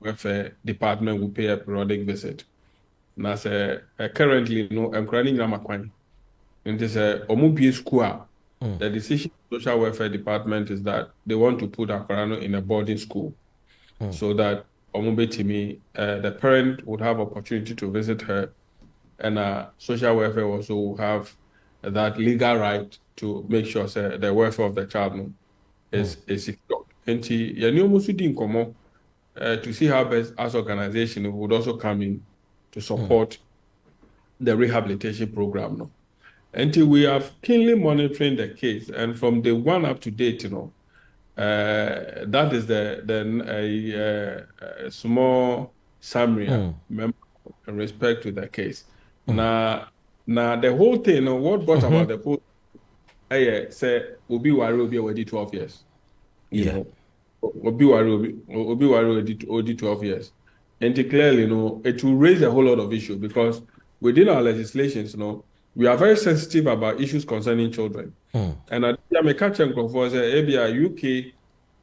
welfare department will pay a periodic visit. Now, say currently, no, I'm crying in Makwan. And this Omubie school. The decision of the social welfare department is that they want to put Akorano in a boarding school so that Omube Timi, the parent would have opportunity to visit her, and social welfare also will have that legal right to make sure the welfare of the child is secured. And to see how best as organization would also come in to support the rehabilitation program. No? Until we are keenly monitoring the case, and from the one up to date, that is the small summary in respect to the case. Now the whole thing, what brought about the whole, say Obi Wari already 12 years. You know, Obi Wari already 12 years, and clearly, it will raise a whole lot of issues because within our legislations, we are very sensitive about issues concerning children. And I may catch and for say, ABI UK,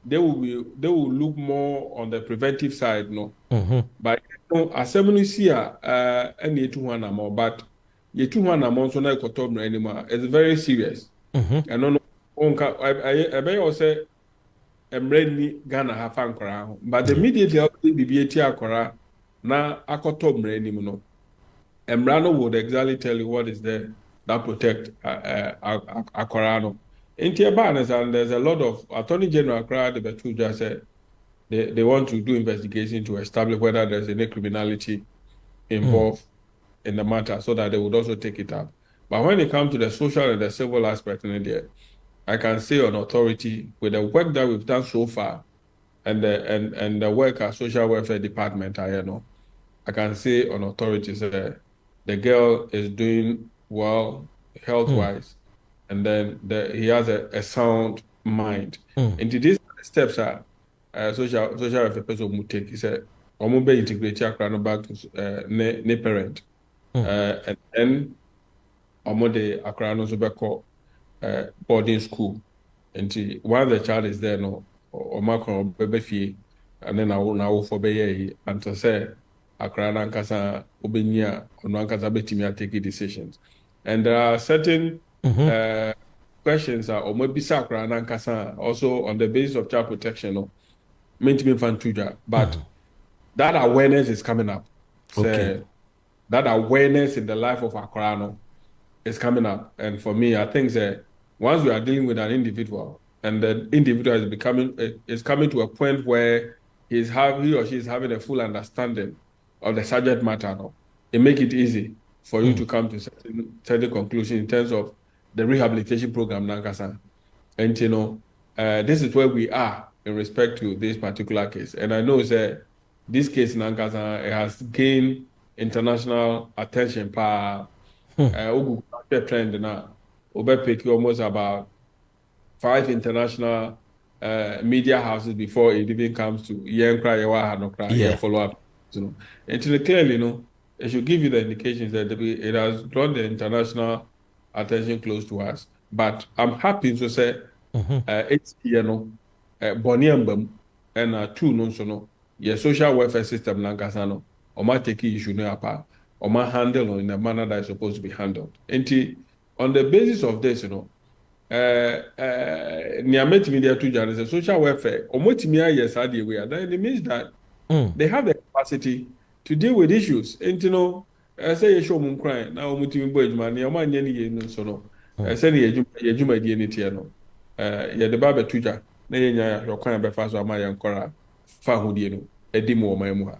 they will look more on the preventive side, But assembly see and you 200 more, but you 200 more so now anymore. It's very serious. And I may also ready Ghana have fan but immediately BBT akora na akotom anymore. Emrano would exactly tell you what is there that protect Akorano. In Tiabanas, and there's a lot of Attorney General Accra, the Betuja said they want to do investigation to establish whether there's any criminality involved in the matter so that they would also take it up. But when it comes to the social and the civil aspect in India, I can say on authority with the work that we've done so far and the work at Social Welfare Department, I can say on authority that the girl is doing well health-wise, and then he has a sound mind. And these steps are social welfare person will take. He said, "I'm be integrate Accra back to ne parent, and then the Accra no so boarding school. And while the child is there, or baby fee, and then I will now for be and to say." Accra Nankasa Ubenya or Nankasa Betimia taking decisions. And there are certain questions or maybe Sakra Nankasa also on the basis of child protection meant to be fantuja. But that awareness is coming up. So that awareness in the life of Accra is coming up. And for me, I think that once we are dealing with an individual and the individual is coming to a point where he or she is having a full understanding of the subject matter, it make it easy for you to come to certain conclusion in terms of the rehabilitation program, Nankasa. And this is where we are in respect to this particular case. And I know that this case, Nankasa, has gained international attention. Trend now, almost about 5 international media houses before it even comes to follow up. And clearly, it should give you the indications that it has drawn the international attention close to us. But I'm happy to say it's Boniambam and two your social welfare system Lankasano, or my take issue no apart, or my handle in the manner that is supposed to be handled. And on the basis of this, Niamet media to the social welfare, or Motimia, yes, then it means that they have the capacity to deal with issues. And I say a show moon crying now, Mutim Boyd, man, your man, any so I say, Yajuma Dianitiano, the Baba Tuja, Naya, your kind of fast or my Ankara, Fahudino, a demo, my mua.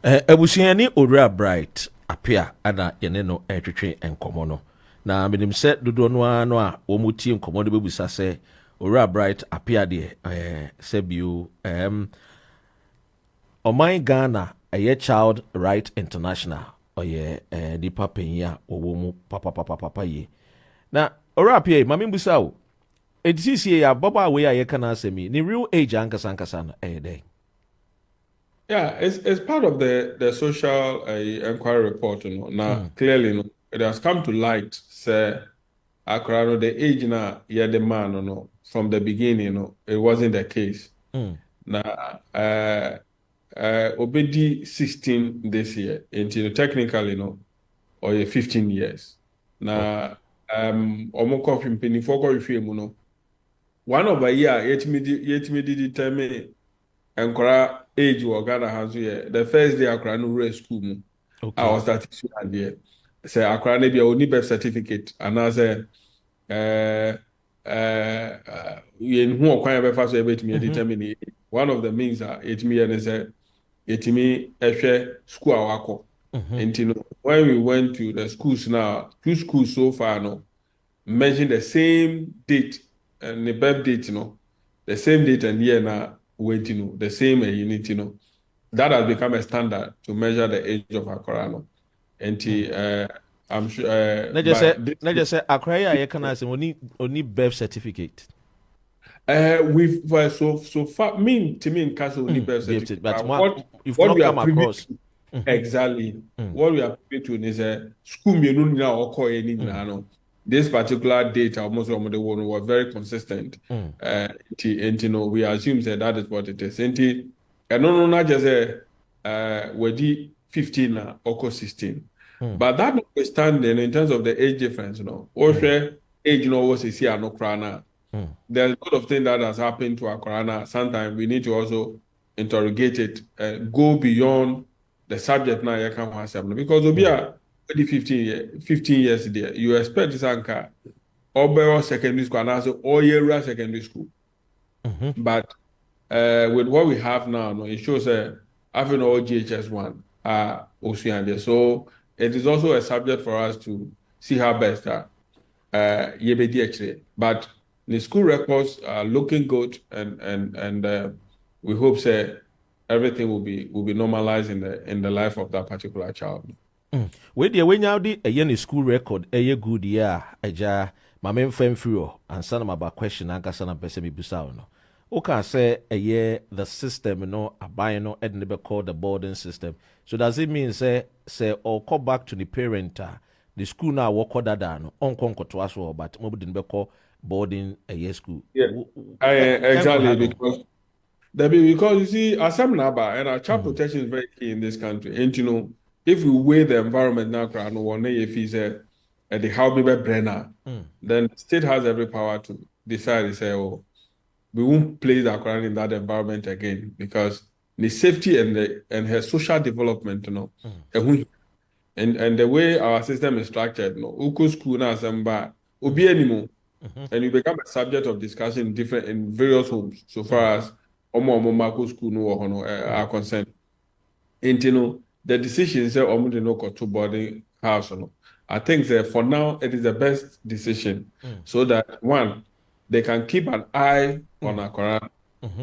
Ebusiani Ora Bright appear ada yeneno etwetwe enkomo na menim se dodo no a omuti enkomo de bebusa se Ora Bright appear de sebio Oman Ghana a Child Right International oye nipa penya owomu papa ye na Ora appear mami busa o edisi ya baba we ya kana asemi ni real age ankasa no dey. Yeah, it's part of the social inquiry report. Now, clearly, it has come to light. Say, Accra, the age now, the man, from the beginning, it wasn't the case. Now, obedi 16 this year. Until technically, or 15 years. Na omo coffee penny for coffee no. One of a year, yet me determine and age or Ghana has here. The first day I no race school. I was starting to idea. Say I maybe I only birth certificate and I say in who or kind of first me determine one of the means are it me and say it me a school awako. And when we went to the schools now, 2 schools so far no mention the same date and the birth date, the same date and year now waiting, the same unit, that has become a standard to measure the age of Akorano. And I'm sure. Not just say Accra, you can ask only birth certificate. We've so far to me in Castle only birth certificate. But what we are across exactly what we are privy to is a school now or any no. This particular date almost was very consistent. And we assume that is what it is. And no, not just we're 15 or 16. But that notwithstanding, in terms of the age difference, also age was a no crana. There's a lot of things that has happened to our corona. Sometimes we need to also interrogate it and go beyond the subject now. You can't have because we are 15 years there. You expect this anchor or secondary school and also all year secondary school. But with what we have now, it shows having all GHS1 Oceania. So it is also a subject for us to see how best but the school records are looking good, and we hope everything will be normalized in the life of that particular child. When you the school record, good year, my main friend through and son about question and Gassana Besemi Busao. Okay, say a year the system, a buying no never called the boarding system. So does it mean say or call back to the parent? The school now walk order down on conquer to us, but nobody didn't call boarding a year school. Yeah, exactly because you see, Assam Naba and our child protection is very key in this country. And if we weigh the environment now, if he's the how be Brenner, then the state has every power to decide to say, oh, we won't place our Quran in that environment again because the safety and her social development, and the way our system is structured, Uku school now, Samba, Ubi anymore. And you become a subject of discussion in various homes, so far as Omo school are concerned. And the decision say Omo to boarding house. I think that for now it is the best decision, so that one, they can keep an eye on our Quran.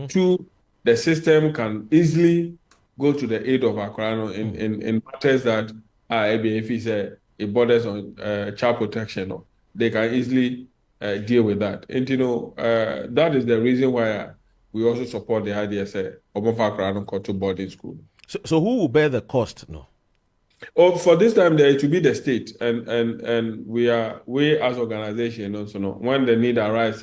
Two, the system can easily go to the aid of our Quran in matters that if it's a borders on child protection, they can easily deal with that. And that is the reason why we also support the idea say Quran to boarding school. So who will bear the cost? No. Oh, for this time there it will be the state, and we as organization also when the need arise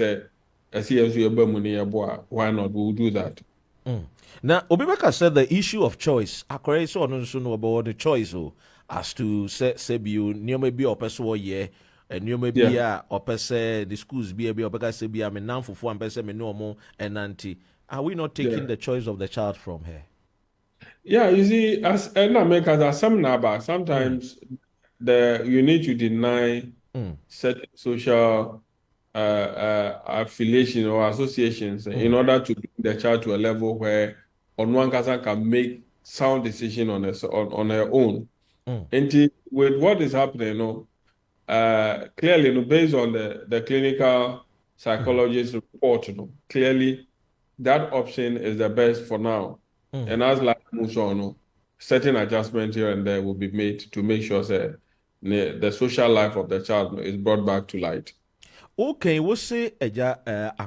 why not we'll do that. Now Obibeka said the issue of choice. Akore so no about the choice as to say you maybe or person year and you maybe or person the schools be Obeka say be am nan fufu and person me no more and auntie. Are we not taking the choice of the child from her? Yeah, you see, as some naba, sometimes you need to deny certain social affiliation or associations in order to bring the child to a level where on one person can make sound decision on her own. And with what is happening, clearly, based on the clinical psychologist report, clearly that option is the best for now. And as life moves on, certain adjustments here and there will be made to make sure that the social life of the child is brought back to light. Okay, we'll say a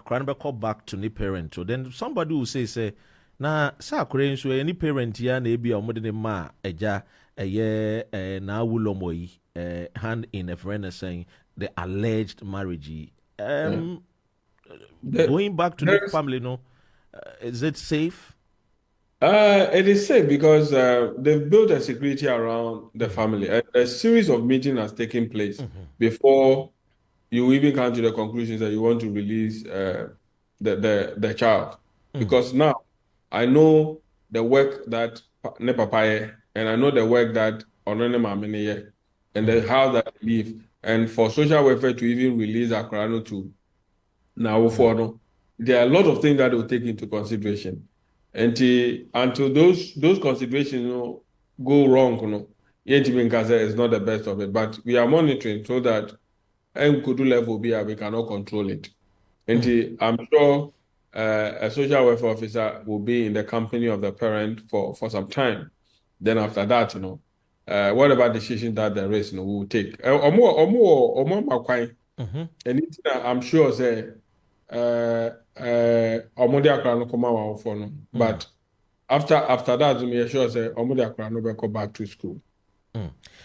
call back to the parent. So then somebody will say, na sa so any parent ya na ebi omode ma eja na Wulormo hand in a friend saying the alleged marriage. Going back to the family, is it safe? It is safe because they've built a security around the family. A series of meetings has taken place before you even come to the conclusions that you want to release the child. Because now I know the work that ne papa and I know the work that Onone Mamene and the how that they live. And for social welfare to even release Akrano to now for no, there are a lot of things that will take into consideration. Until those considerations go wrong, yet even is not the best of it. But we are monitoring so that Nkudu level be we cannot control it. And I'm sure a social welfare officer will be in the company of the parent for some time. Then after that, whatever decision that there is, we will take. And I'm sure say ọmọdé akara no kọma wa ọfọ no but after that me sure say ọmọdé akara no go back to school.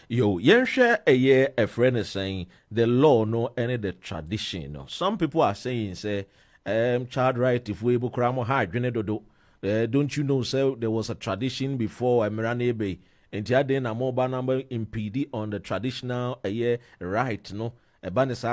Yo, yɛnhwɛ a friend is saying the law no any the tradition no. Some people are saying say child right if we kramo ha adwene dodo. Don't you know say there was a tradition before Emirane Bay and then a mobile number impede on the traditional right no.